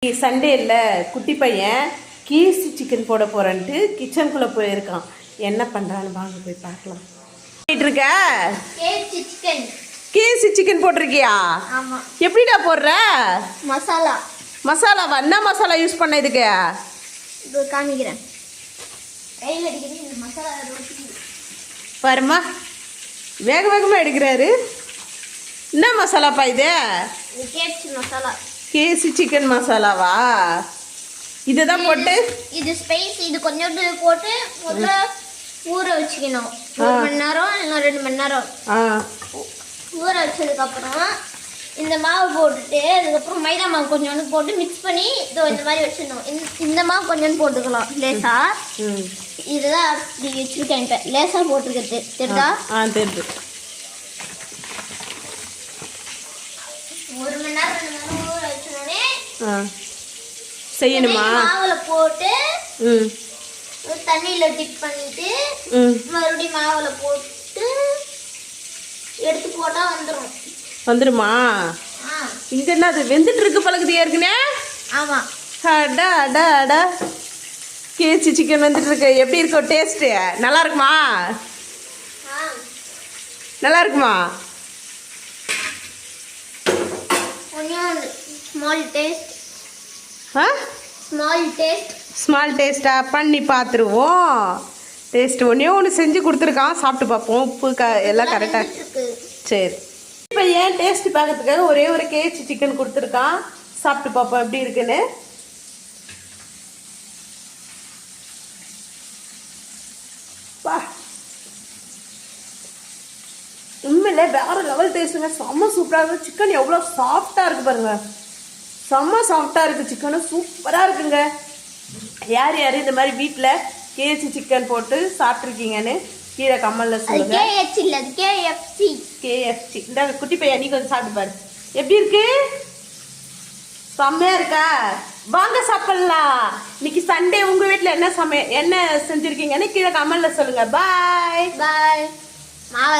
Sunday இல்லை, குட்டி பையன் கேசி சிக்கன் போட போறேன்ட்டு கிச்சனுக்குள்ள போயிருக்கான். என்ன பண்றான்னு வாங்க போய் பார்க்கலாம். இருக்க கேசி சிக்கன் போட்டிருக்கியா? எப்படிடா போடுற? மசாலாவா? என்ன மசாலா யூஸ் பண்ண இதுக்கு? காமிக்கிறேன். பாருமா, வேக வேகமா எடுக்கிறாரு. என்ன மசாலாப்பா இது? மசாலா, கேசி சிக்கன் மசாலாவா? இதுதான் போட்டு இது ஸ்பைஸ். இது கொஞ்சோண்டு போட்டு முதல்ல ஊற வச்சுக்கணும். 1 மணி நேரம் இல்லை 2 மணி நேரம் ஊற வச்சதுக்கு அப்புறம் இந்த மாவு போட்டுட்டு அதுக்கப்புறம் மைதா மாவு கொஞ்சோண்டு போட்டு மிக்ஸ் பண்ணி இதோ இந்த மாதிரி வச்சிடணும். இந்த மாவு கொஞ்சோண்டு போட்டுக்கலாம் லேசா. இதுதான் அப்படி வச்சிருக்கேன். இப்போ லேசா போட்டுருக்கிறது தெரியுதா? தெரியுது. 1 மணி நேரம் 2 மணி நேரம் ஊற வச்சோடனே செய்யணுமா? மாவுல போட்டு தண்ணியில டிப் பண்ணிட்டு மறுபடியும் மாவுல போட்டு எடுத்து போட்டா வந்துருமா? இங்க என்ன அது வெந்துட்டு இருக்கு பழகுது ஏற்கனவே. ஆமா. அடா அடா அடா, கேசி சிக்கன் வந்துட்டு இருக்கு. எப்படி இருக்கும் டேஸ்ட்? நல்லா இருக்குமா? நல்லா இருக்குமா? ஸ்மால் டேஸ்டா? பண்ணி பார்த்துருவோம். டேஸ்ட் ஒன்று செஞ்சு கொடுத்துருக்கான், சாப்பிட்டு பார்ப்போம். உப்பு எல்லாம் கரெக்டாக. சரி, இப்போ ஏன் டேஸ்ட் பார்க்கறதுக்காக ஒரே ஒரு கேசி சிக்கன் கொடுத்துருக்கான். சாப்பிட்டு பார்ப்போம் எப்படி இருக்குன்னு. பா, உண்மையிலே வேற லெவல் டேஸ்ட்டுங்க. செம்ம சூப்பராக இருக்குது. சிக்கன் எவ்வளோ சாஃப்டாக இருக்குது பாருங்க. செம்ம சாஃப்டாக இருக்குது சிக்கனும். சூப்பராக இருக்குங்க. யார் யார் இந்த மாதிரி வீட்டில் கேசி சிக்கன் போட்டு சாப்பிட்ருக்கீங்கன்னு கீழே கம்மலில் சொல்லுங்க. KFC. இந்த குட்டி பையன் நீ கொஞ்சம் சாப்பிட்டு பாரு. எப்படி இருக்கு? செம்மையா இருக்கா? வாங்க சாப்பிடலாம். இன்னைக்கு சண்டே உங்கள் வீட்டில் என்ன செஞ்சுருக்கீங்கன்னு கீழே கம்மலில் சொல்லுங்க. பாய். மாவு